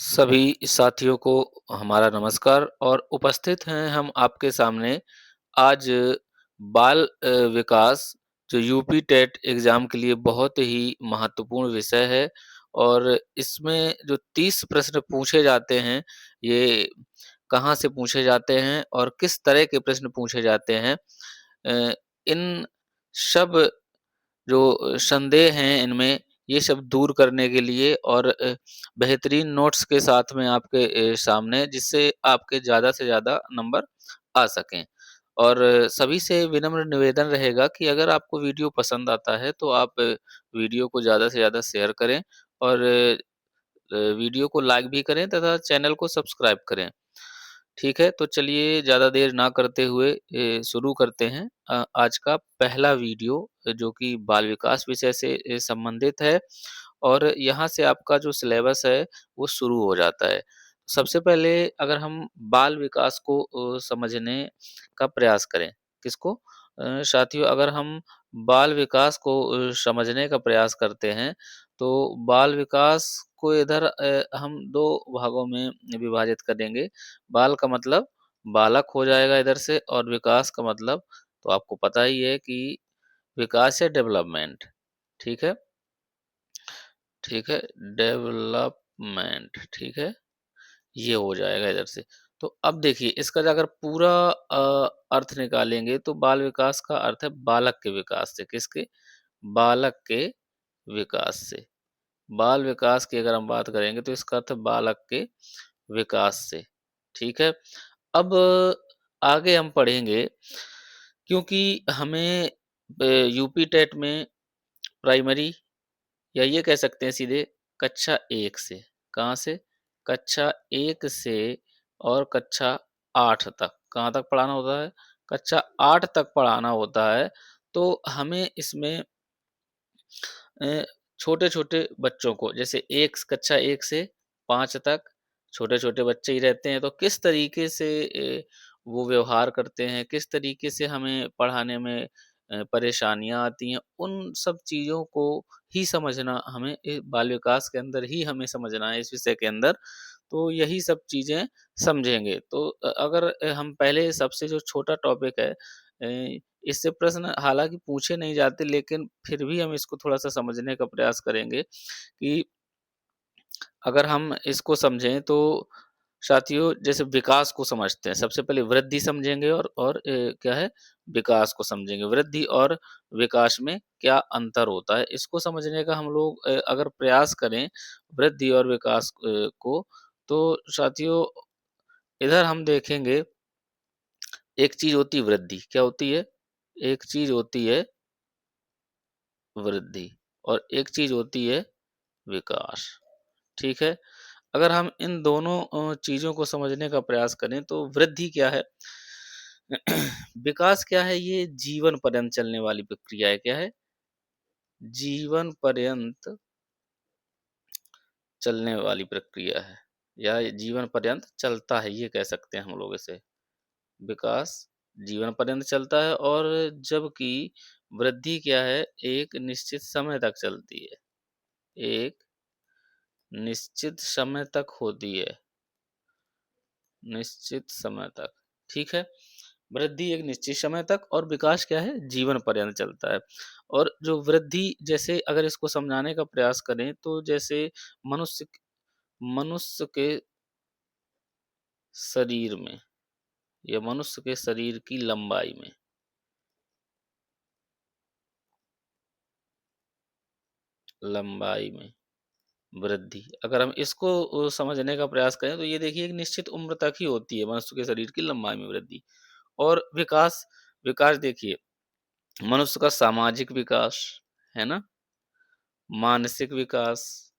सभी साथियों को हमारा नमस्कार और उपस्थित हैं हम आपके सामने आज बाल विकास जो यूपी टेट एग्ज़ाम के लिए बहुत ही महत्वपूर्ण विषय है और इसमें जो 30 प्रश्न पूछे जाते हैं, ये कहाँ से पूछे जाते हैं और किस तरह के प्रश्न पूछे जाते हैं। इन सब जो संदेह हैं इनमें, ये सब दूर करने के लिए और बेहतरीन नोट्स के साथ में आपके सामने जिससे आपके ज़्यादा से ज़्यादा नंबर आ सकें। और सभी से विनम्र निवेदन रहेगा कि अगर आपको वीडियो पसंद आता है तो आप वीडियो को ज़्यादा से ज़्यादा शेयर करें और वीडियो को लाइक भी करें तथा चैनल को सब्सक्राइब करें। ठीक है, तो चलिए ज़्यादा देर ना करते हुए शुरू करते हैं आज का पहला वीडियो जो कि बाल विकास विषय से संबंधित है और यहाँ से आपका जो सिलेबस है वो शुरू हो जाता है। सबसे पहले अगर हम बाल विकास को समझने का प्रयास करें, किसको? साथियों अगर हम बाल विकास को समझने का प्रयास करते हैं, तो बाल विकास को इधर हम 2 भागों में विभाजित करेंगे। बाल का मतलब बालक हो जाएगा इधर से और विकास का मतलब तो आपको पता ही है कि विकास या डेवलपमेंट, ठीक है? ठीक है, डेवलपमेंट, ठीक है? ये हो जाएगा इधर से। तो अब देखिए इसका अगर पूरा अर्थ निकालेंगे तो बाल विकास का अर्थ है बालक के विकास से, किसके? बालक के विकास से। बाल विकास की अगर हम बात करेंगे तो इसका अर्थ है बालक के विकास से, ठीक है? अब आगे हम पढ़ेंगे क्योंकि हमें यूपी टेट में प्राइमरी या ये कह सकते हैं सीधे कक्षा 1 से, कहाँ से? कक्षा 1 से और कक्षा 8 तक, कहाँ तक पढ़ाना होता है? कक्षा 8 तक पढ़ाना होता है, तो हमें इसमें अ, छोटे-छोटे बच्चों को जैसे कक्षा 1 से 5 तक छोटे-छोटे बच्चे ही रहते हैं, तो किस तरीके से वो व्यवहार करते हैं, किस तरीके से हमें पढ़ाने में परेशानियाँ आती हैं, उन सब चीज़ों को ही समझना हमें बाल विकास के अंदर ही हमें समझना है इस विषय के अंदर, तो यही सब चीज़ें समझेंगे। तो अगर हम पहले सबसे जो छोटा टॉपिक है इससे प्रश्न हालाँकि पूछे नहीं जाते लेकिन फिर भी हम इसको थोड़ा-सा समझने का प्रयास करेंगे कि अगर हम इसको समझें तो साथियों जैसे विकास को समझते हैं, सबसे पहले वृद्धि समझेंगे और क्या है विकास को समझेंगे। वृद्धि और विकास में क्या अंतर होता है, इसको समझने का हम लोग अगर प्रयास करें वृद्धि और विकास को तो साथियों इधर हम देखेंगे एक चीज़ होती है वृद्धि, क्या होती है? एक चीज़ होती है वृद्धि और एक चीज़ होती है विकास, ठीक है? अगर हम इन दोनों चीज़ों को समझने का प्रयास करें तो वृद्धि क्या है? विकास क्या है? ये जीवन पर्यंत चलने वाली प्रक्रिया है, क्या है? जीवन पर्यंत चलने वाली प्रक्रिया है या ये जीवन पर्यंत चलता है, ये कह सकते हैं हम लोग इसे। विकास जीवन पर्यंत चलता है और जबकि वृद्धि क्या है? एक निश्चित समय तक चलती है, एक निश्चित समय तक होती है। निश्चित समय तक, ठीक है? वृद्धि एक निश्चित समय तक और विकास क्या है? जीवन पर्यंत चलता है। और जो वृद्धि जैसे अगर इसको समझाने का प्रयास करें तो जैसे मनुष्य मनुष्य के शरीर में या मनुष्य के शरीर की लंबाई में लंबाई में वृद्धि। अगर हम इसको समझने का प्रयास करें तो ये देखिए एक निश्चित उम्र तक ही होती है मनुष्य के शरीर की लंबाई में वृद्धि। और विकास विकास देखिए मनुष्य का सामाजिक विकास, है ना? मानसिक विकास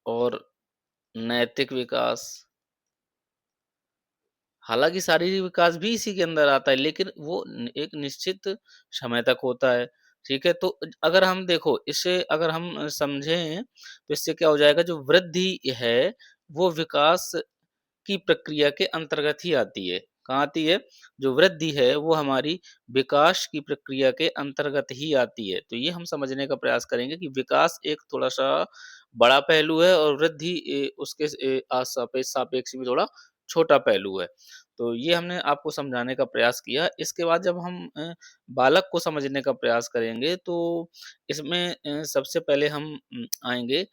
और नैतिक विकास, हालाँकि शारीरिक विकास भी इसी के अंदर आता है, लेकिन वो एक निश्चित समय तक होता है, ठीक है? तो अगर हम देखो इसे अगर हम समझें, तो इससे क्या हो जाएगा जो वृद्धि है, वो विकास की प्रक्रिया के अंतर्गत ही आती है। कहाँ आती है? जो वृद्धि है वो हमारी विकास की प्रक्रिया के अंतर्गत ही आती है। तो ये हम समझने का प्रयास करेंगे कि विकास एक थोड़ा-सा बड़ा पहलू है और वृद्धि उसके सापेक्ष में थोड़ा छोटा पहलू है। तो ये हमने आपको समझाने का प्रयास किया। इसके बाद जब हम बालक को समझने का प्रयास करेंगे तो इसमें सबसे पहले हम आएँगे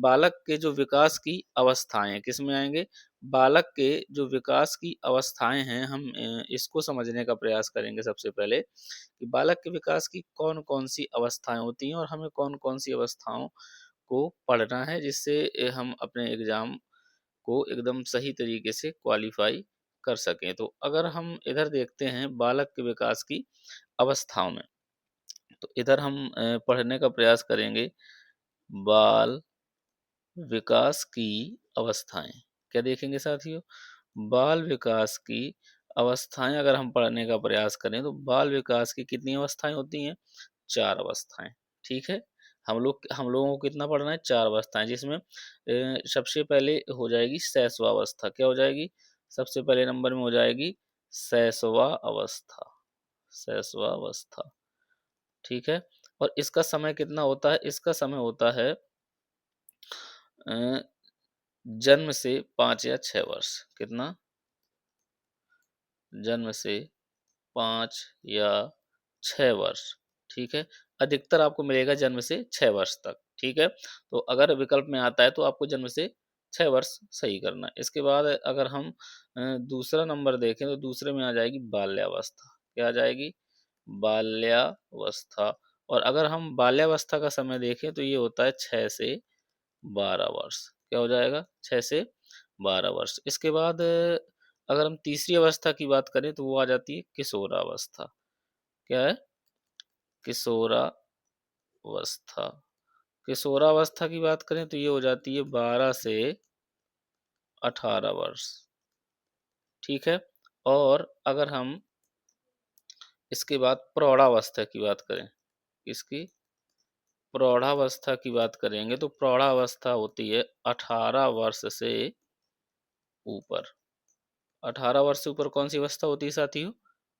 बालक के जो विकास की अवस्थाएँ, किसमें आएँगे? बालक के जो विकास की अवस्थाएँ हैं, हम इसको समझने का प्रयास करेंगे सबसे पहले, कि बालक के विकास की कौन-कौन सी अवस्थाएँ होती हैं और हमें कौन-कौन सी अवस्थाओं को पढ़ना है, जिससे हम अपने एग्ज़ाम को एकदम सही तरीके से क्वालीफ़ाई कर सकें। तो अगर हम इधर देखते हैं बालक के विकास की अवस्थाओं में, तो इधर हम पढ़ने का प्रयास करेंगे बाल विकास की अवस्थाएँ। क्या देखेंगे साथियों? बाल विकास की अवस्थाएँ अगर हम पढ़ने का प्रयास करें तो बाल विकास की कितनी अवस्थाएँ होती हैं? 4 अवस्थाएँ, ठीक है? हम लोगों को कितना पढ़ना है? 4 अवस्थाएँ जिसमें सबसे पहले हो जाएगी शैशवावस्था। क्या हो जाएगी? सबसे पहले नंबर में हो जाएगी शैशवावस्था, शैशवावस्था, ठीक है? और इसका समय कितना होता है? इसका समय होता है अ, जन्म से 5 या 6 वर्ष। कितना? जन्म से 5 या 6 वर्ष, ठीक है? अधिकतर आपको मिलेगा जन्म से 6 वर्ष तक, ठीक है? तो अगर विकल्प में आता है तो आपको जन्म से 6 वर्ष सही करना है। इसके बाद अगर हम दूसरा नंबर देखें तो दूसरे में आ जाएगी बाल्यावस्था। क्या आ जाएगी? बाल्यावस्था। और अगर हम बाल्यावस्था का समय देखें तो ये होता है 6 से 12 वर्ष। क्या हो जाएगा? 6 से 12 वर्ष। इसके बाद अगर हम तीसरी अवस्था की बात करें तो वो आ जाती है किशोरावस्था। क्या है? किशोरावस्था। किशोरावस्था की बात करें तो ये हो जाती है 12 से 18 वर्ष, ठीक है? और अगर हम इसके बाद प्रौढ़ावस्था की बात करें, किसकी? प्रौढ़ावस्था की बात करेंगे तो प्रौढ़ावस्था होती है 18 वर्ष से ऊपर। 18 वर्ष से ऊपर कौन-सी अवस्था होती है साथियों?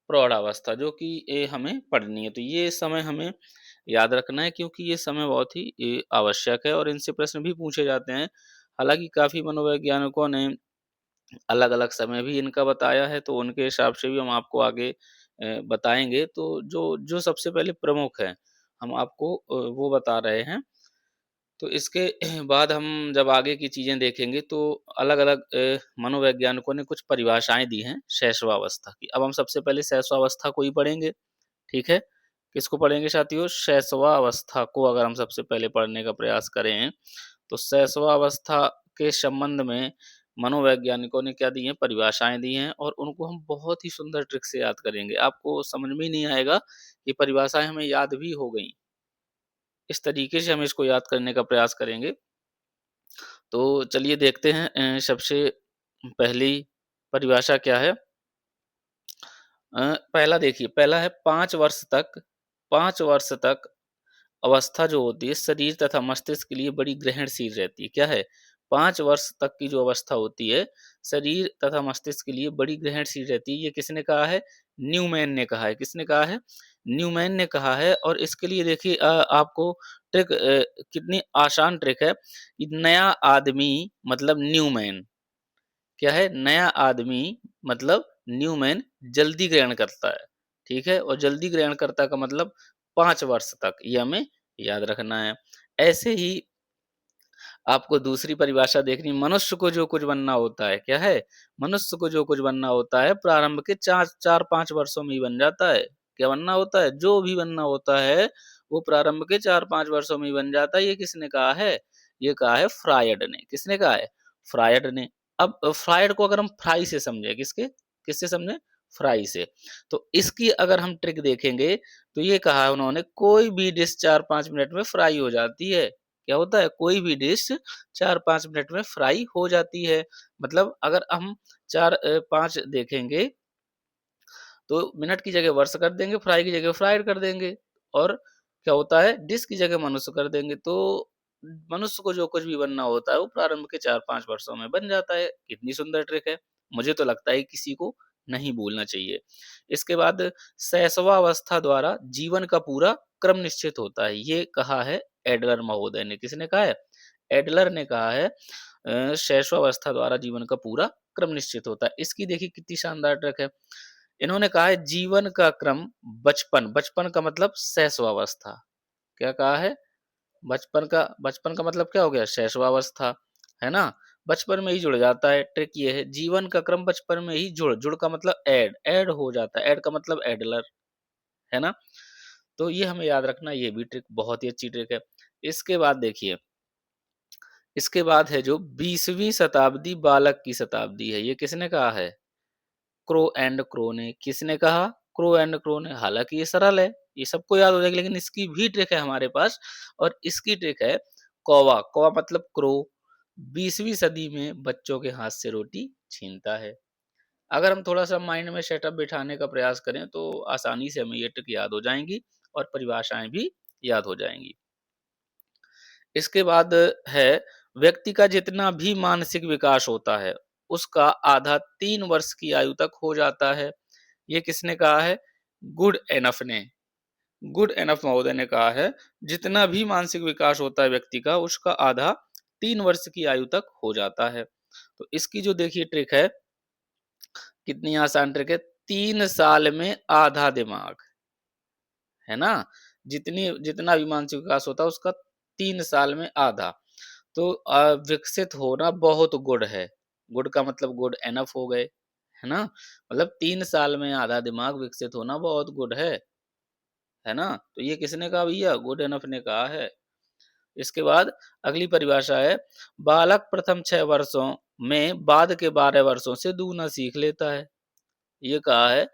प्रौढ़ावस्था, जो कि हमें पढ़नी है। तो ये समय हमें याद रखना है क्योंकि ये समय बहुत ही आवश्यक है और इनसे प्रश्न भी पूछे जाते हैं। हालाँकि काफ़ी मनोवैज्ञानिकों ने अलग-अलग समय भी इनका बताया है, तो उनके हिसाब से भी हम आपको आगे बताएँगे। तो जो जो सबसे पहले प्रमुख हैं, हम आपको वो बता रहे हैं। तो इसके बाद हम जब आगे की चीज़ें देखेंगे तो अलग-अलग मनोवैज्ञानिकों ने कुछ परिभाषाएँ दी हैं शैशवावस्था की। अब हम सबसे पहले शैशवावस्था को ही पढ़ेंगे, ठीक है? किसको पढ़ेंगे साथियों? शैशवावस्था को अगर हम सबसे पहले पढ़ने का प्रयास करें, तो शैशवावस्था के संबंध में मनोवैज्ञानिकों ने क्या दी हैं? परिभाषाएँ दी हैं और उनको हम बहुत ही सुंदर ट्रिक से याद करेंगे। आपको समझ में ही नहीं आएगा, ये परिभाषाएँ हमें याद भी हो गईं। इस तरीके से हम इसको याद करने का प्रयास करेंगे। तो चलिए देखते हैं सबसे पहली परिभाषा क्या है? पहला देखिए, पहला है 5 वर्ष तक अवस्था जो होती है शरीर तथा मस्तिष्क के लिए बड़ी ग्रहणशील रहती है। क्या है? 5 वर्ष तक की जो अवस्था होती है, शरीर तथा मस्तिष्क के लिए बड़ी ग्रहणशील रहती है। ये किसने कहा है? न्यूमैन ने कहा है। किसने कहा है? न्यूमैन ने कहा है और इसके लिए देखिए आपको ट्रिक कितनी आसान ट्रिक है कि नया आदमी मतलब न्यूमैन, क्या है? नया आदमी मतलब न्यूमैन जल्दी ग्रहण करता है, ठीक है? और जल्दी ग्रहणकर्ता का मतलब 5 वर्ष तक, ये हमें याद रखना है। ऐसे ही आपको दूसरी परिभाषा देखनी, मनुष्य को जो कुछ बनना होता है, क्या है? मनुष्य को जो कुछ बनना होता है प्रारंभ के 4-5 वर्षों में ही बन जाता है। क्या बनना होता है? जो भी बनना होता है, वो प्रारंभ के 4-5 वर्षों में ही बन जाता है। ये किसने कहा है? ये कहा है फ्रायड ने। किसने कहा है? फ्रायड ने। अब फ्रायड को अगर हम फ्राई से समझें, किससे समझें? फ्राई से। तो इसकी अगर हम ट्रिक देखेंगे, तो ये कहा है उन्होंने, कोई भी डिश 4-5 मिनट में फ्राई हो जाती है। क्या होता है? कोई भी डिश 4-5 मिनट में फ्राई हो जाती है। मतलब अगर हम 5 देखेंगे तो मिनट की जगह वर्ष कर देंगे, फ्राई की जगह फ्राइड कर देंगे और क्या होता है? डिश की जगह मनुष्य कर देंगे। तो मनुष्य को जो कुछ भी बनना होता है वो प्रारंभ के 4-5 वर्षों में बन जाता है। कितनी सुंदर ट्रिक है। मुझे तो लगता है किसी को नहीं भूलना चाहिए। इसके बाद शैशवावस्था द्वारा जीवन का पूरा क्रम निश्चित होता है, ये कहा है एडलर महोदय ने। किसने कहा है? एडलर ने कहा है शैशवावस्था द्वारा जीवन का पूरा क्रम निश्चित होता है। इसकी देखिए कितनी शानदार ट्रिक है। इन्होंने कहा है जीवन का क्रम बचपन, बचपन का मतलब शैशवावस्था। क्या कहा है? बचपन का मतलब क्या हो गया? शैशवावस्था, है ना? बचपन में ही जुड़ जाता है। ट्रिक ये है, जीवन का क्रम बचपन में ही जुड़ का मतलब ऐड हो जाता है। ऐड का मतलब एडलर, है ना? तो ये हमें याद रखना, ये भी ट्रिक बहुत ही अच्छी ट्रिक है। इसके बाद देखिए, इसके बाद है जो 20वीं शताब्दी बालक की शताब्दी है। ये किसने कहा है? क्रो एंड क्रो ने। किसने कहा? क्रो एंड क्रो ने। हालाँकि ये सरल है, ये सबको याद हो जाएगा, लेकिन इसकी भी ट्रिक है हमारे पास, और इसकी ट्रिक है कौवा। कौवा मतलब क्रो 20वीं सदी में बच्चों के हाथ से रोटी छीनता है। अगर हम थोड़ा-सा माइंड में सेटअप बिठाने का प्रयास करें तो आसानी से हमें ये ट्रिक याद हो जाएँगी और परिभाषाएँ भी याद हो जाएँगी। इसके बाद है, व्यक्ति का जितना भी मानसिक विकास होता है, उसका आधा 3 वर्ष की आयु तक हो जाता है। ये किसने कहा है? गुड एनफ ने। गुड एनफ महोदय ने कहा है, जितना भी मानसिक विकास होता है व्यक्ति का, उसका आधा 3 वर्ष की आयु तक हो जाता है। तो इसकी जो देखिए ट्रिक है, कितनी आसान ट्रिक है, 3 साल में आधा दिमाग, है ना? जितना भी मानसिक विकास होता है उसका 3 साल में आधा। तो विकसित होना बहुत गुड है। गुड का मतलब गुड एनफ हो गए, है ना? मतलब 3 साल में आधा दिमाग विकसित होना बहुत गुड है ना? तो ये किसने कहा भैया? गुड एनफ ने कहा है। इसके बाद अगली परिभाषा है, बालक प्रथम 6 वर्षों में बाद के 12 वर्षों से दूना सीख लेता है। ये कहा है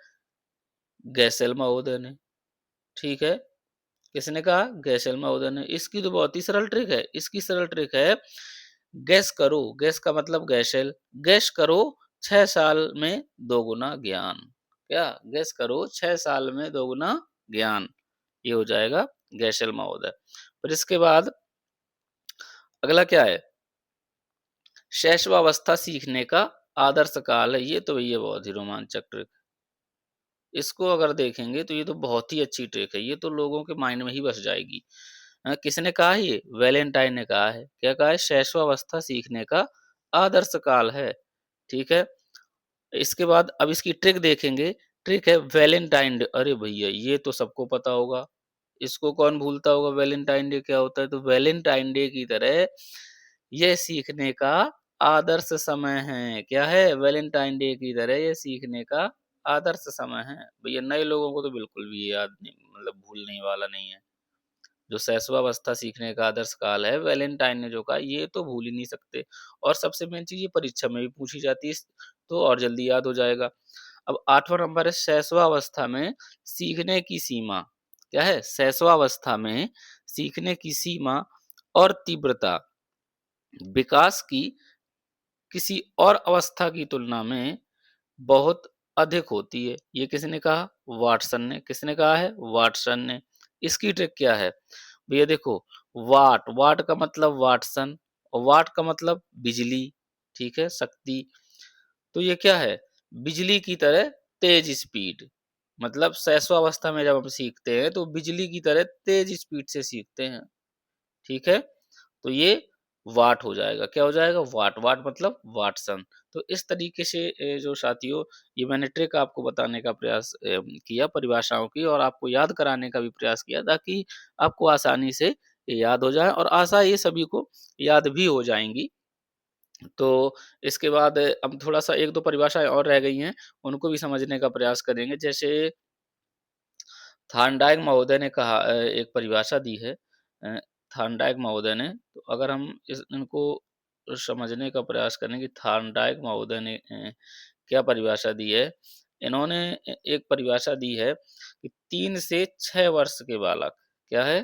गैसेल महोदय ने, ठीक है? किसने कहा? गैसेल महोदय ने। इसकी तो बहुत ही सरल ट्रिक है। इसकी सरल ट्रिक है, गैस करो, गैस का मतलब गैसेल, गैस करो 6 साल में दोगुना ज्ञान। क्या? गैस करो 6 साल में दोगुना ज्ञान। ये हो जाएगा गैसेल महोदय। फिर इसके बाद अगला क्या है? शैशवावस्था सीखने का आदर्श काल है। ये तो भैया बहुत ही रोमांचक ट्रिक, इसको अगर देखेंगे तो ये तो बहुत ही अच्छी ट्रिक है। ये तो लोगों के माइंड में ही बस जाएगी। किसने कहा है ये? वैलेंटाइन ने कहा है। क्या कहा है? शैशवावस्था सीखने का आदर्श काल है। ठीक है? इसके बाद अब इसकी ट्रिक देखेंगे। ट्रिक है वैलेंटाइन डे। अरे भैया ये तो सबको पता होगा। इसको कौन भूलता होगा? वैलेंटाइन डे क्या होता है? तो वैलेंटाइन डे की तरह ये सीखने का आदर्श समय है। क्या है? वैलेंटाइन डे की तरह ये सीखने का आदर्श समय है। भैया नए लोगों को तो बिल्कुल भी ये याद नहीं, मतलब भूलने वाला नहीं है। जो शैशवावस्था सीखने का आदर्श काल है, वैलेंटाइन ने जो कहा, ये तो भूल ही नहीं सकते। और सबसे मेन चीज़, ये परीक्षा में भी पूछी जाती है, तो और जल्दी याद हो जाएगा। अब 8वां नंबर है, शैशवावस्था में सीखने की सीमा। क्या है? शैशवावस्था में सीखने की सीमा और तीव्रता विकास की किसी और अवस्था की तुलना में बहुत अधिक होती है। ये किसने कहा? वाटसन ने। किसने कहा है? वाटसन ने। इसकी ट्रिक क्या है? भैया देखो, वाट, वाट का मतलब वाटसन, और वाट का मतलब बिजली, ठीक है? शक्ति। तो ये क्या है? बिजली की तरह तेज स्पीड। मतलब शैशवावस्था में जब हम सीखते हैं तो बिजली की तरह तेज स्पीड से सीखते हैं। ठीक है? तो ये वाट हो जाएगा। क्या हो जाएगा? वाट। वाट मतलब वाटसन। तो इस तरीके से जो साथियों, ये मैंने ट्रिक आपको बताने का प्रयास किया परिभाषाओं की, और आपको याद कराने का भी प्रयास किया, ताकि आपको आसानी से ये याद हो जाए, और आशा ये सभी को याद भी हो जाएँगी। तो इसके बाद अब थोड़ा-सा 1-2 परिभाषाएँ और रह गई हैं, उनको भी समझने का प्रयास करेंगे। जैसे थार्नडाइक महोदय ने कहा, एक परिभाषा दी है अ, थार्नडाइक महोदय ने, तो अगर हम इनको समझने का प्रयास करें कि थार्नडाइक महोदय ने क्या परिभाषा दी है। इन्होंने एक परिभाषा दी है कि 3 से 6 वर्ष के बालक, क्या है?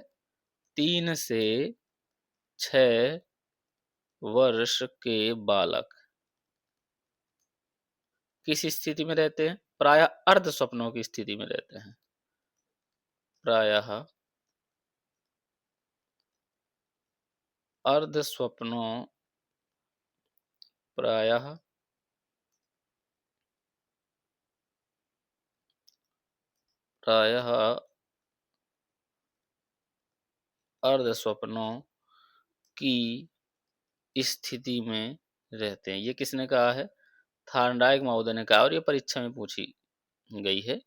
3 से 6 वर्ष के बालक किस स्थिति में रहते हैं? प्रायः अर्ध स्वप्नों की स्थिति में रहते हैं। प्रायः अर्ध स्वप्नों, प्रायः प्रायः अर्धस्वप्नों की स्थिति में रहते हैं। ये किसने कहा है? थार्नडाइक महोदय ने कहा और ये परीक्षा में पूछी गई है,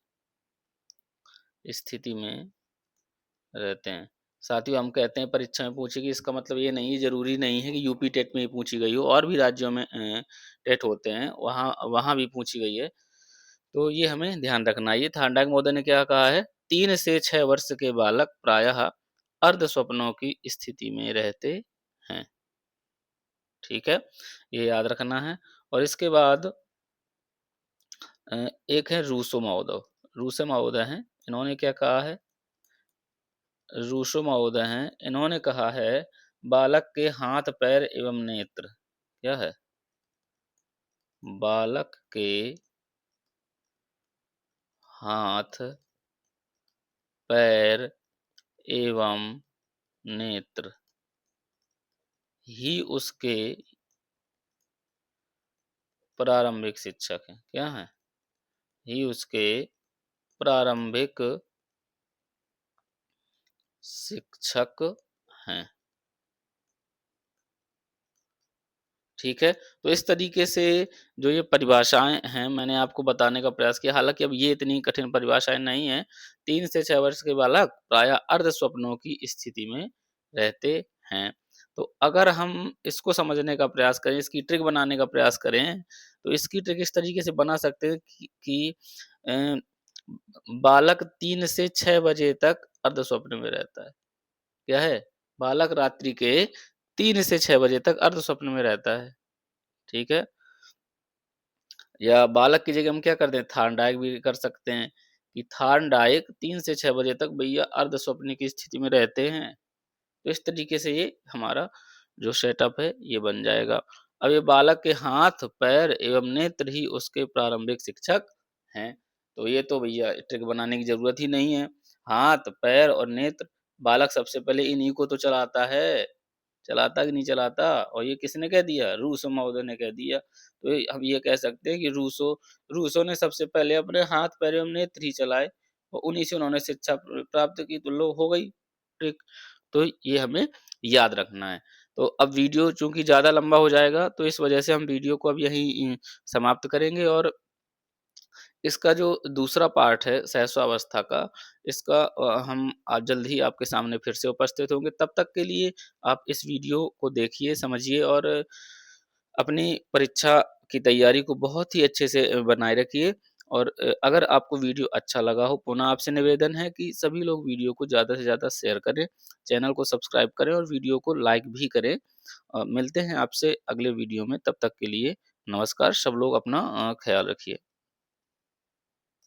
स्थिति में रहते हैं। साथियों, हम कहते हैं परीक्षा में पूछेगी, इसका मतलब ये नहीं, ज़रूरी नहीं है कि यूपी टेट में ही पूछी गई हो, और भी राज्यों में टेट होते हैं, वहाँ वहाँ भी पूछी गई है। तो ये हमें ध्यान रखना है। ये थार्नडाइक महोदय ने क्या कहा है? 3 से 6 वर्ष के बालक प्रायः अर्ध स्वप्नों की स्थिति में रहते हैं। ठीक है? ये याद रखना है। और इसके बाद एक है रूसो महोदय। रूसो महोदय हैं, इन्होंने क्या कहा है? रूसो महोदय हैं, इन्होंने कहा है बालक के हाथ, पैर एवं नेत्र, क्या है? बालक के हाथ, पैर एवं नेत्र ही उसके प्रारंभिक शिक्षक हैं। क्या हैं? ही उसके प्रारंभिक शिक्षक हैं। ठीक है? तो इस तरीके से जो ये परिभाषाएँ हैं, मैंने आपको बताने का प्रयास किया। हालाँकि अब ये इतनी कठिन परिभाषाएँ नहीं हैं। 3 से 6 वर्ष के बालक प्रायः अर्ध स्वप्नों की स्थिति में रहते हैं। तो अगर हम इसको समझने का प्रयास करें, इसकी ट्रिक बनाने का प्रयास करें, तो इसकी ट्रिक इस तरीके से बना सकते हैं कि अ, बालक 3 से 6 बजे तक अर्ध स्वप्न में रहता है। क्या है? बालक रात्रि के 3 से 6 बजे तक अर्ध स्वप्न में रहता है। ठीक है? या बालक की जगह हम क्या करते हैं, थार्नडाइक भी कर सकते हैं कि थार्नडाइक 3 से 6 बजे तक भैया अर्ध स्वप्न की स्थिति में रहते हैं। तो इस तरीके से ये हमारा जो सेटअप है ये बन जाएगा। अब ये बालक के हाथ, पैर एवं नेत्र ही उसके प्रारंभिक शिक्षक हैं। तो ये तो भैया ट्रिक बनाने की ज़रूरत ही नहीं है। हाथ, पैर और नेत्र, बालक सबसे पहले इन्हीं को तो चलाता है। चलाता कि नहीं चलाता? और ये किसने कह दिया? रूसो महोदय ने कह दिया। तो ये हम ये कह सकते हैं कि रूसो रूसो ने सबसे पहले अपने हाथ, पैर एवं नेत्र ही चलाए और उन्हीं से उन्होंने शिक्षा प्राप्त की, तो लो हो गई ट्रिक। तो ये हमें याद रखना है। तो अब वीडियो चूँकि ज़्यादा लंबा हो जाएगा, तो इस वजह से हम वीडियो को अब यहीं समाप्त करेंगे और इसका जो दूसरा पार्ट है सहस्वावस्था का, इसका हम आज जल्द ही आपके सामने फिर से उपस्थित होंगे। तब तक के लिए आप इस वीडियो को देखिए, समझिए और अपनी परीक्षा की तैयारी को बहुत ही अच्छे से बनाए रखिए। और अगर आपको वीडियो अच्छा लगा हो, पुनः आपसे निवेदन है कि सभी लोग वीडियो को ज़्यादा से ज़्यादा शेयर करें, चैनल को सब्सक्राइब करें और वीडियो को लाइक भी करें। मिलते हैं आपसे अगले वीडियो में, तब तक के लिए नमस्कार। सब लोग अपना ख़्याल रखिए।